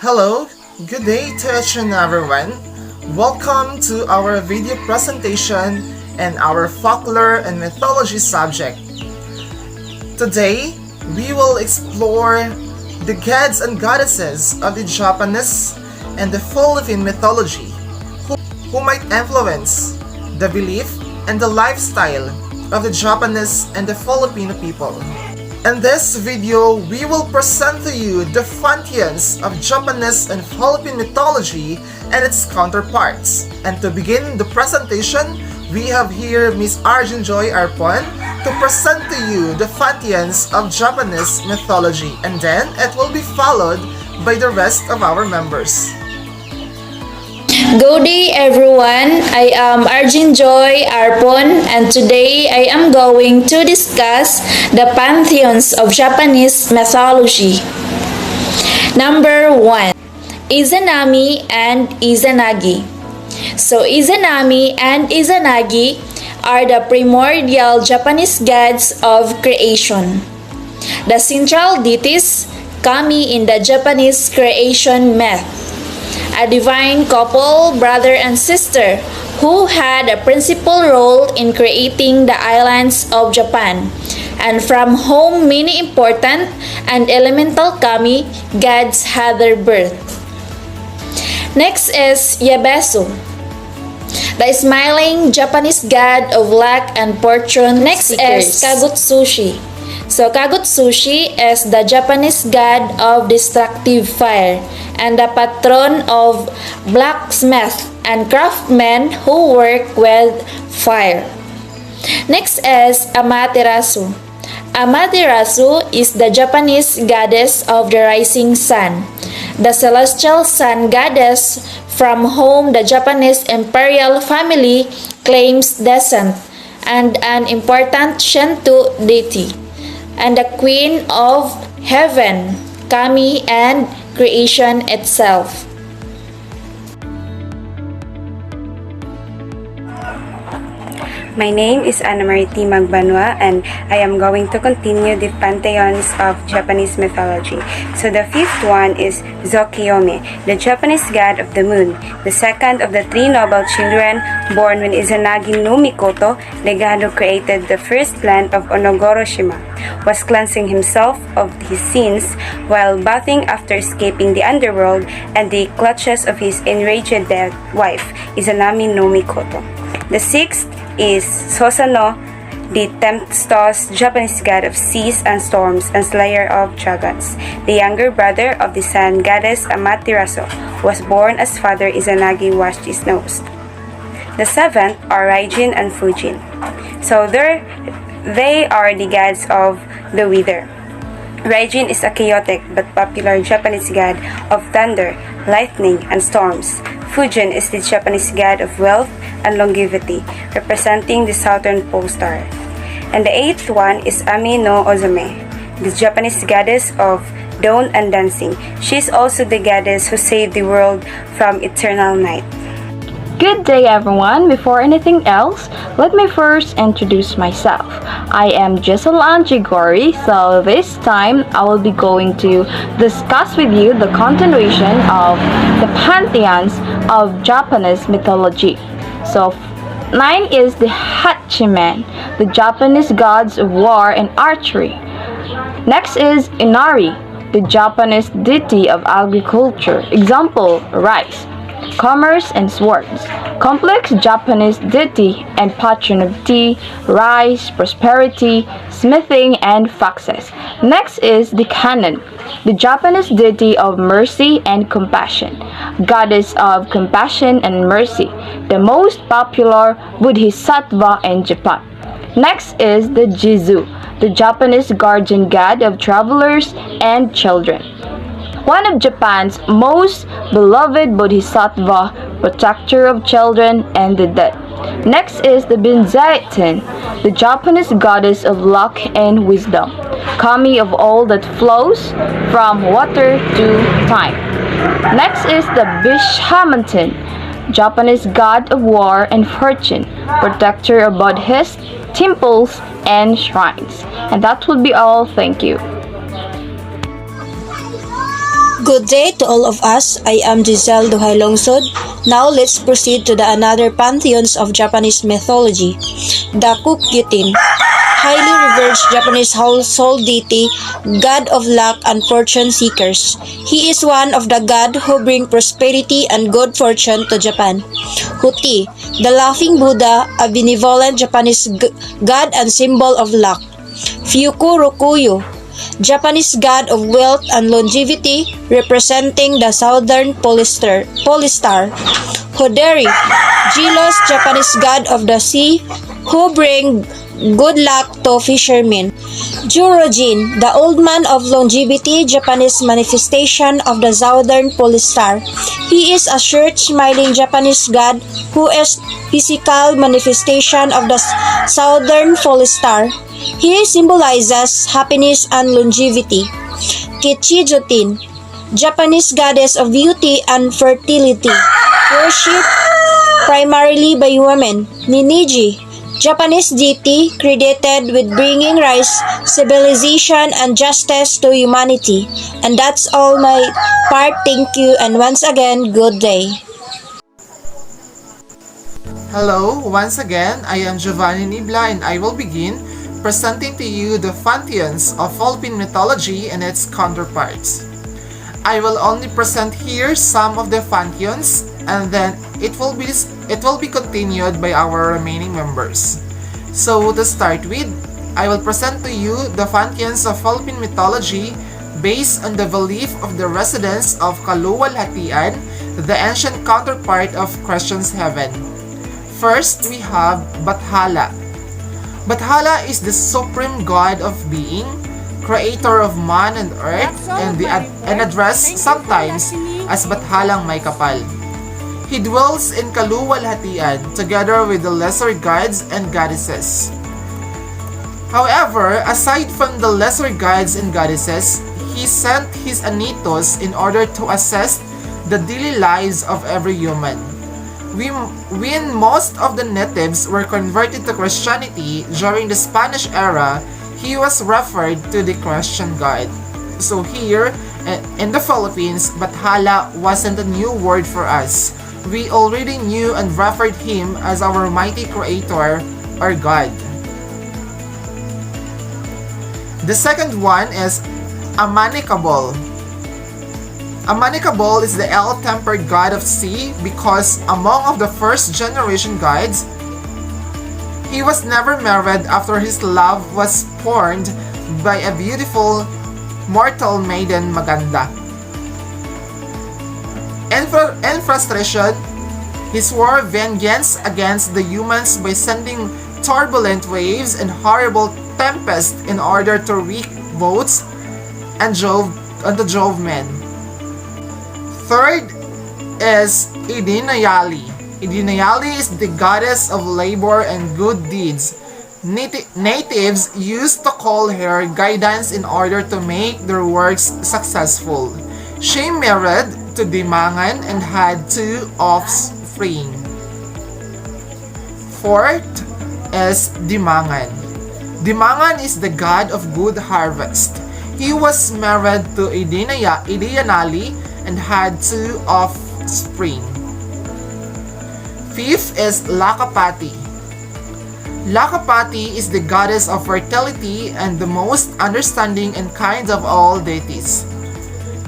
Hello, good day to each and everyone. Welcome to our video presentation and our folklore and mythology subject. Today, we will explore the gods and goddesses of the Japanese and the Philippine mythology who might influence the belief and the lifestyle of the Japanese and the Filipino people. In this video, we will present to you the Pantheons of Japanese and Philippine mythology and its counterparts. And to begin the presentation, we have here Miss Arjun Joy Arpon to present to you the Pantheons of Japanese mythology, and then it will be followed by the rest of our members. Good day everyone, I am Arjun Joy Arpon and today I am going to discuss the Pantheons of Japanese mythology. Number 1. Izanami and Izanagi. So Izanami and Izanagi are the primordial Japanese gods of creation. The central deities, kami in the Japanese creation myth. A divine couple, brother and sister, who had a principal role in creating the islands of Japan, and from whom many important and elemental kami gods had their birth. Next is Yabesu, the smiling Japanese god of luck and fortune. Next is Kagutsushi. So Kagutsushi is the Japanese god of destructive fire and the patron of blacksmiths and craftsmen who work with fire. Next is Amaterasu. Amaterasu is the Japanese goddess of the rising sun, the celestial sun goddess from whom the Japanese imperial family claims descent, and an important Shinto deity, and the queen of heaven, kami, and creation itself. My name is Ana Mariti Magbanwa and I am going to continue the pantheons of Japanese mythology. So the fifth one is Zokiyome, the Japanese god of the moon, the second of the three noble children born when Izanagi no Mikoto, the god who created the first land of Onogoroshima, was cleansing himself of his sins while bathing after escaping the underworld and the clutches of his enraged dead wife, Izanami no Mikoto. The sixth is Sosano, the tempestuous Japanese god of seas and storms and slayer of dragons. The younger brother of the sun goddess Amaterasu was born as Father Izanagi washed his nose. The seventh are Raijin and Fujin. So they are the gods of the weather. Raijin is a chaotic but popular Japanese god of thunder, lightning, and storms. Fujin is the Japanese god of wealth and longevity, representing the southern pole star. And the eighth one is Ami no Ozame, the Japanese goddess of dawn and dancing. She is also the goddess who saved the world from eternal night. Good day everyone. Before anything else, let me first introduce myself. I am Giselle Anjigori, so this time I will be going to discuss with you the continuation of the pantheons of Japanese mythology. So 9 is the Hachiman, the Japanese gods of war and archery. Next is Inari, the Japanese deity of agriculture, example, rice, commerce, and swords. Complex Japanese deity and patron of tea, rice, prosperity, smithing, and foxes. Next is the Kannon, the Japanese deity of mercy and compassion, goddess of compassion and mercy, the most popular Bodhisattva in Japan. Next is the Jizu, the Japanese guardian god of travelers and children, one of Japan's most beloved bodhisattva, protector of children and the dead. Next is the Binzaitin, the Japanese goddess of luck and wisdom, kami of all that flows from water to time. Next is the Bishamantin, Japanese god of war and fortune, protector of Buddhists, temples, and shrines. And that would be all. Thank you. Good day to all of us. I am Giselle Duhay Longsod. Now let's proceed to the another pantheons of Japanese mythology. The Kukyutin, highly revered Japanese household deity, god of luck and fortune seekers. He is one of the god who bring prosperity and good fortune to Japan. Huti, the laughing Buddha, a benevolent Japanese god and symbol of luck. Fyuku Rokuyu, Japanese god of wealth and longevity, representing the southern polar star. Hoderi, jealous Japanese god of the sea, who bring good luck to fishermen. Jurojin, the old man of longevity, Japanese manifestation of the southern polar star. He is a short, smiling Japanese god who is physical manifestation of the southern polar star. He symbolizes happiness and longevity. Kichijotin, Japanese goddess of beauty and fertility, worshipped primarily by women. Ninigi, Japanese deity credited with bringing rise, civilization, and justice to humanity. And that's all my part. Thank you, and once again, good day. Hello, once again, I am Giovanni Nibla and I will begin presenting to you the Pantheons of Philippine mythology and its counterparts. I will only present here some of the Pantheons and then it will be continued by our remaining members. So to start with, I will present to you the Pantheons of Philippine mythology based on the belief of the residents of Kaluwalhatian, the ancient counterpart of Christian's heaven. First, we have Bathala. Bathala is the supreme god of being, creator of man and earth, and addressed sometimes as Bathalang May Kapal. He dwells in Kaluwalhatian together with the lesser gods and goddesses. However, aside from the lesser gods and goddesses, he sent his Anitos in order to assess the daily lives of every human. When most of the natives were converted to Christianity during the Spanish era, he was referred to the Christian God. So here, in the Philippines, Bathala wasn't a new word for us. We already knew and referred him as our mighty creator or God. The second one is Amanikabol. Amanikabol is the ill-tempered god of sea because among of the first generation gods, he was never married after his love was spurned by a beautiful mortal maiden Maganda. In frustration, he swore vengeance against the humans by sending turbulent waves and horrible tempests in order to wreak boats and the Jove men. Third is Idinayali. Idinayali is the goddess of labor and good deeds. Natives used to call her guidance in order to make their works successful. She married to Dimangan and had 2 offspring. Fourth is Dimangan. Dimangan is the god of good harvest. He was married to Idiyanali and had 2 offspring. Fifth is Lakapati. Lakapati is the goddess of fertility and the most understanding and kind of all deities,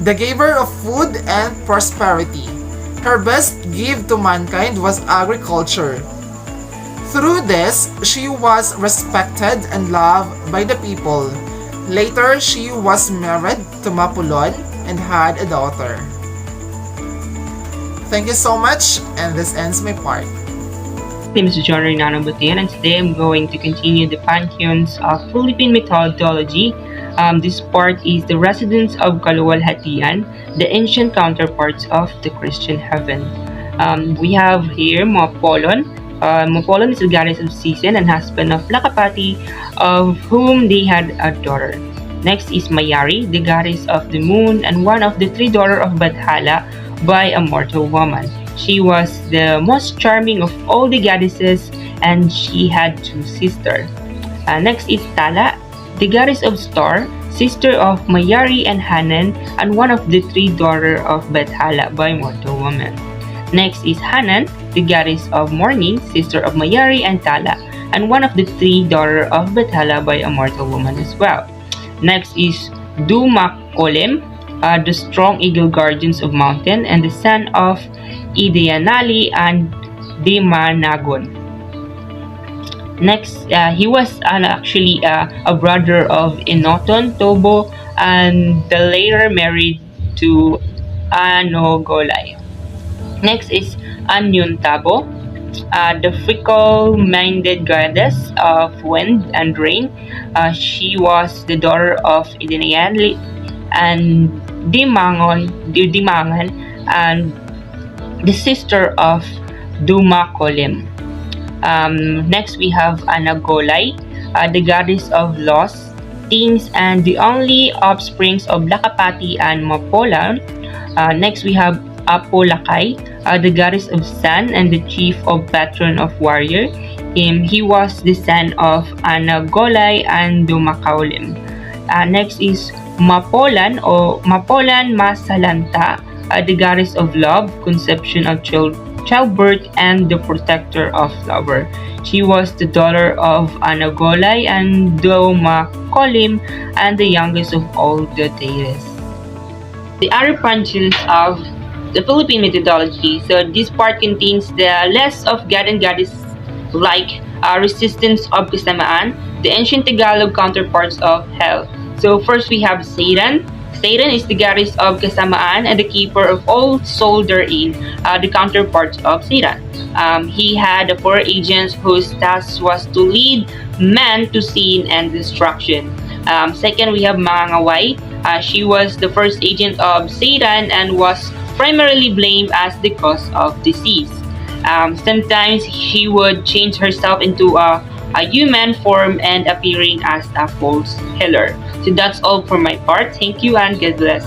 the giver of food and prosperity. Her best gift to mankind was agriculture. Through this, she was respected and loved by the people. Later, she was married to Mapulon and had a daughter. Thank you so much, and this ends my part. My name is John Renano Butian, and today I'm going to continue the Pantheons of Philippine mythology. This part is the residents of Kaluwalhatian, the ancient counterparts of the Christian heaven. We have here Mapolon. Mapolon is the goddess of season and husband of Lakapati, of whom they had a daughter. Next is Mayari, the goddess of the moon and one of the 3 daughters of Bathala by a mortal woman. She was the most charming of all the goddesses and she had 2 sisters. Next is Tala, the goddess of star, sister of Mayari and Hanan, and one of the three daughters of Bethala by mortal woman. Next is Hanan, the goddess of morning, sister of Mayari and Tala, and one of the three daughters of Bethala by a mortal woman as well. Next is Dumakolem, the strong eagle guardians of mountain, and the son of Ideanali and Dimanagon. Next, he was actually a brother of Inoton Tobo, and the later married to Anogolay. Next is Anyun Tabo, the fickle-minded goddess of wind and rain. She was the daughter of Ideanali and Dimangan, and the sister of Dumakolem. Next, we have Anagolay, the goddess of loss, things, and the only offsprings of Lakapati and Mapolan. Next, we have Apolakay, the goddess of sun and the chief of patron of warrior. He was the son of Anagolay and Dumakolem. Next is Mapolan or Mapolan Masalanta, the goddess of love, conception of childbirth, and the protector of lover. She was the daughter of Anagolay and Dumakolim, and the youngest of all the deities. The other pantheons of the Philippine mythology. So this part contains the less of god and goddess like resistance of kasamaan, the ancient Tagalog counterparts of hell. So first we have Satan. Satan is the goddess of kasamaan and the keeper of all soul therein, the counterparts of Satan. He had four agents whose task was to lead man to sin and destruction. Second, we have Mangaway. She was the first agent of Satan and was primarily blamed as the cause of disease. Sometimes she would change herself into a human form and appearing as a false healer. So that's all for my part. Thank you and God bless.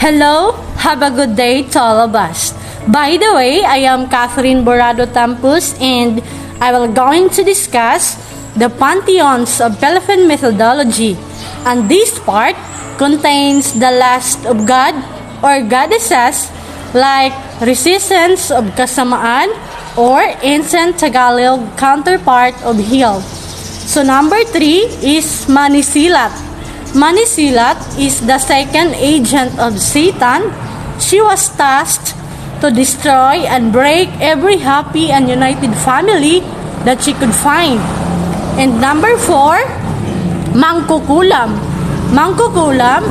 Hello, have a good day to all of us. By the way, I am Catherine Borado Tampus and I will going to discuss the Pantheons of Philippine mythology. And this part contains the last of God or goddesses like resistance of kasamaan or ancient Tagalog counterpart of hell. So number 3 is Manisilat. Manisilat is the second agent of Satan. She was tasked to destroy and break every happy and united family that she could find. And number 4, Mangkukulam. Mangkukulam,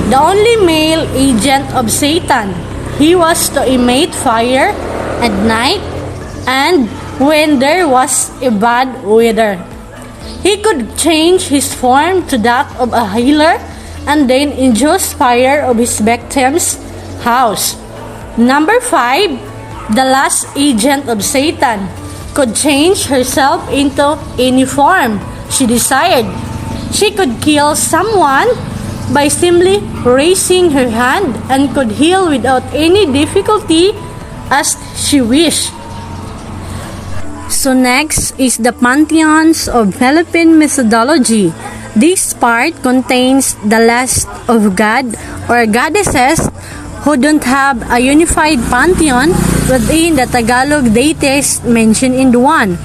the only male agent of Satan. He was to emit fire at night and when there was a bad weather. He could change his form to that of a healer and then induce fire of his victim's house. Number 5, the last agent of Satan, could change herself into any form she desired. She could kill someone by simply raising her hand and could heal without any difficulty as she wished. So next is the Pantheons of Philippine mythology. This part contains the list of god or goddesses who don't have a unified pantheon within the Tagalog deities mentioned in the one.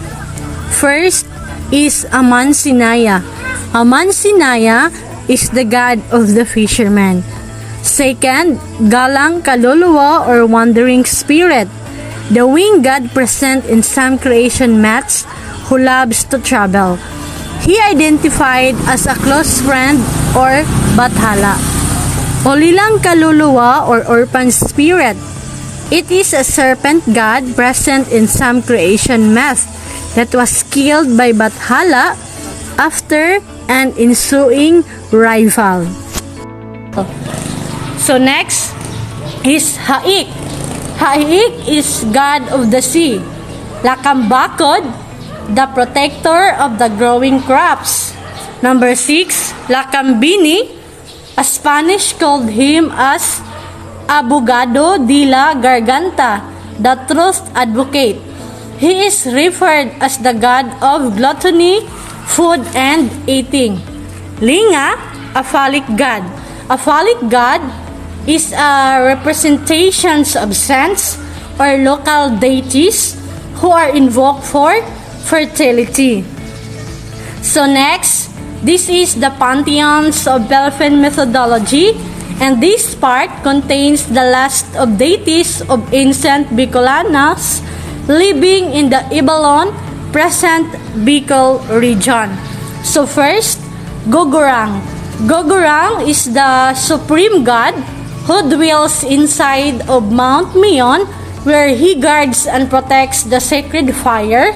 First is Amansinaya. Amansinaya is the god of the fishermen. Second, Galang Kaluluwa or wandering spirit, the winged god present in some creation myths who loves to travel. He identified as a close friend or Bathala. Ulilang Kaluluwa or orphan spirit. It is a serpent god present in some creation myth that was killed by Bathala after an ensuing rival. So next is Haik. Haik is god of the sea. Lakambakod, the protector of the growing crops. Number 6, Lakambini, a Spanish called him as Abogado de la Garganta, the truth advocate. He is referred as the god of gluttony, food, and eating. Linga, a phallic god. A phallic god is a representations of saints or local deities who are invoked for fertility. So next, this is the Pantheons of Philippine Mythology, and this part contains the list of deities of ancient Bicolanos living in the Ibalon, present Bicol region. So first, Gogorang. Gogorang is the supreme god who dwells inside of Mount Mayon, where he guards and protects the sacred fire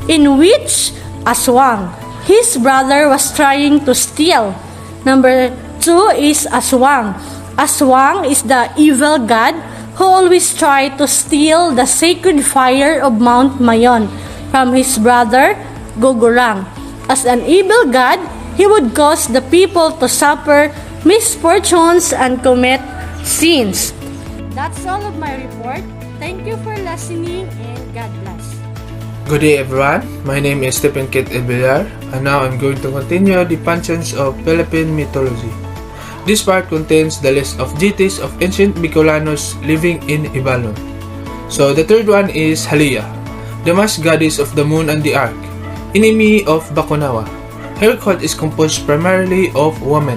in which Aswang, his brother, was trying to steal. Number 2 is Aswang. Aswang is the evil god who always tried to steal the sacred fire of Mount Mayon from his brother Gogorang. As an evil god, he would cause the people to suffer misfortunes and commit sins. That's all of my report. Thank you for listening and God bless. Good day everyone, my name is Stephen Kit Ebelar and now I'm going to continue the Pantheons of Philippine Mythology. This part contains the list of deities of ancient Bicolanos living in Ibalon. So the third one is Halia, the masked goddess of the moon and the ark, enemy of Bakunawa. Her cult is composed primarily of women.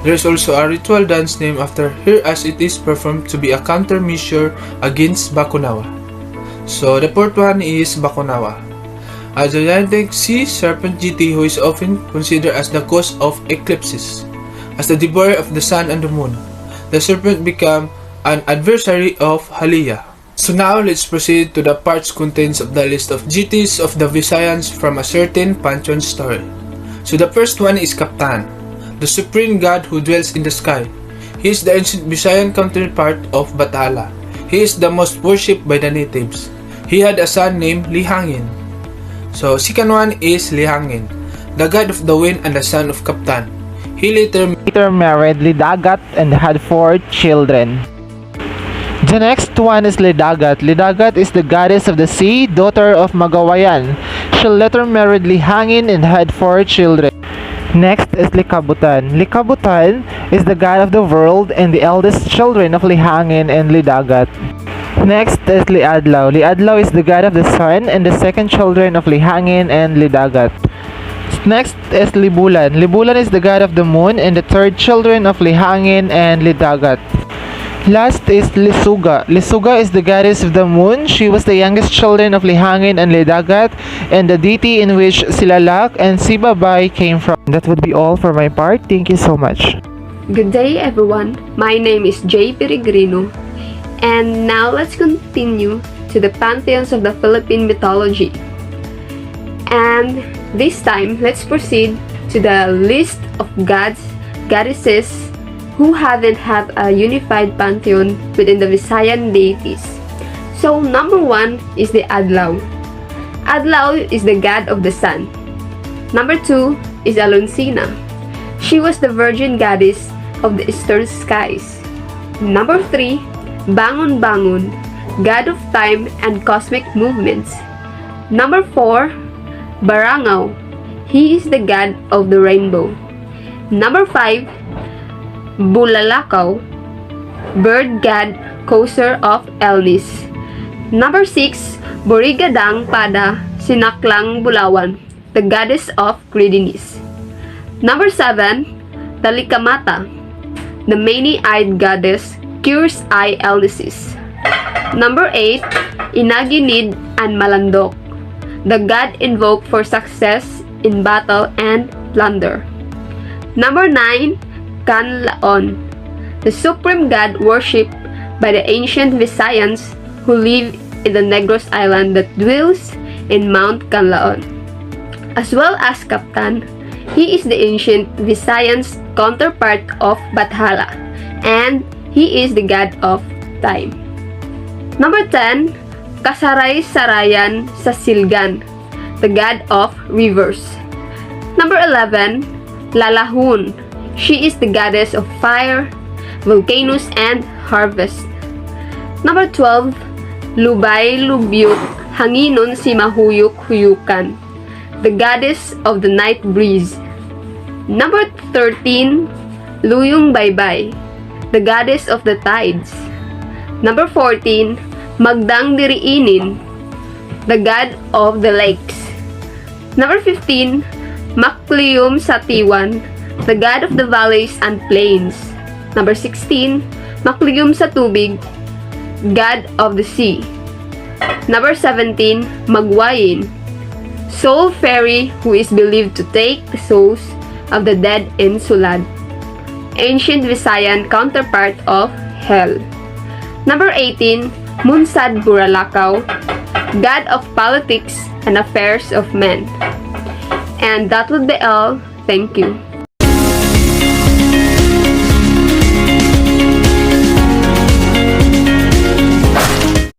There is also a ritual dance named after her as it is performed to be a countermeasure against Bakunawa. So the fourth one is Bakunawa, a gigantic sea serpent deity who is often considered as the cause of eclipses. As the devourer of the sun and the moon, the serpent became an adversary of Halia. So now let's proceed to the parts contains of the list of deities of the Visayans from a certain Pantheon story. So the first one is Kaptan, the supreme god who dwells in the sky. He is the ancient Visayan counterpart of Bathala. He is the most worshipped by the natives. He had a son named Lihangin. So second one is Lihangin, the god of the wind and the son of Kaptan. He later married Lidagat and had 4 children. The next one is Lidagat. Lidagat is the goddess of the sea, daughter of Magawayan. She later married Lihangin and had 4 children. Next is Likabutan. Likabutan is the god of the world and the eldest children of Lihangin and Lidagat. Next is Liadlaw. Liadlaw is the god of the sun and the second children of Lihangin and Lidagat. Next is Libulan. Libulan is the god of the moon and the third children of Lihangin and Lidagat. Last is Lisuga. Lisuga is the goddess of the moon. She was the youngest children of Lihangin and Lidagat and the deity in which Silalak and Sibabay came from. That would be all for my part. Thank you so much. Good day everyone, my name is Jay Peregrino, and now let's continue to the Pantheons of the Philippine Mythology. And this time, let's proceed to the list of gods, goddesses who haven't have a unified pantheon within the Visayan deities. So number 1 is the Adlaw. Adlaw is the god of the sun. Number 2 is Alonsina. She was the virgin goddess of the eastern skies. Number 3, Bangon Bangon, god of time and cosmic movements. Number 4, Barangao. He is the god of the rainbow. Number 5, Bulalakaw, bird god, causer of illness. Number 6, Borigadang Pada Sinaklang Bulawan, the goddess of greediness. Number 7, Talikamata, the many-eyed goddess, cures eye illnesses. Number 8, Inaginid and Malandok, the god invoked for success in battle and plunder. Number 9, Kanlaon, the supreme god worshipped by the ancient Visayans who live in the Negros Island that dwells in Mount Kanlaon. As well as Kaptan, he is the ancient Visayans counterpart of Bathala, and he is the god of time. Number 10, Kasaray Sarayan Sasilgan, the god of rivers. Number 11, Lalahun. She is the goddess of fire, volcanoes, and harvest. Number 12, Lubay Lubyuk Hanginon si Mahuyuk Huyukan, the goddess of the night breeze. Number 13, Luyong Baybay, the goddess of the tides. Number 14, Magdang Diriinin, the god of the lakes. Number 15, Maklium Satiwan, the god of the valleys and plains. Number 16, Maklium sa tubig, god of the sea. Number 17, Magwayin, soul fairy who is believed to take the souls of the dead in Sulad, ancient Visayan counterpart of hell. Number 18, Munsad Buralakaw, god of politics and affairs of men. And that would be all. Thank you.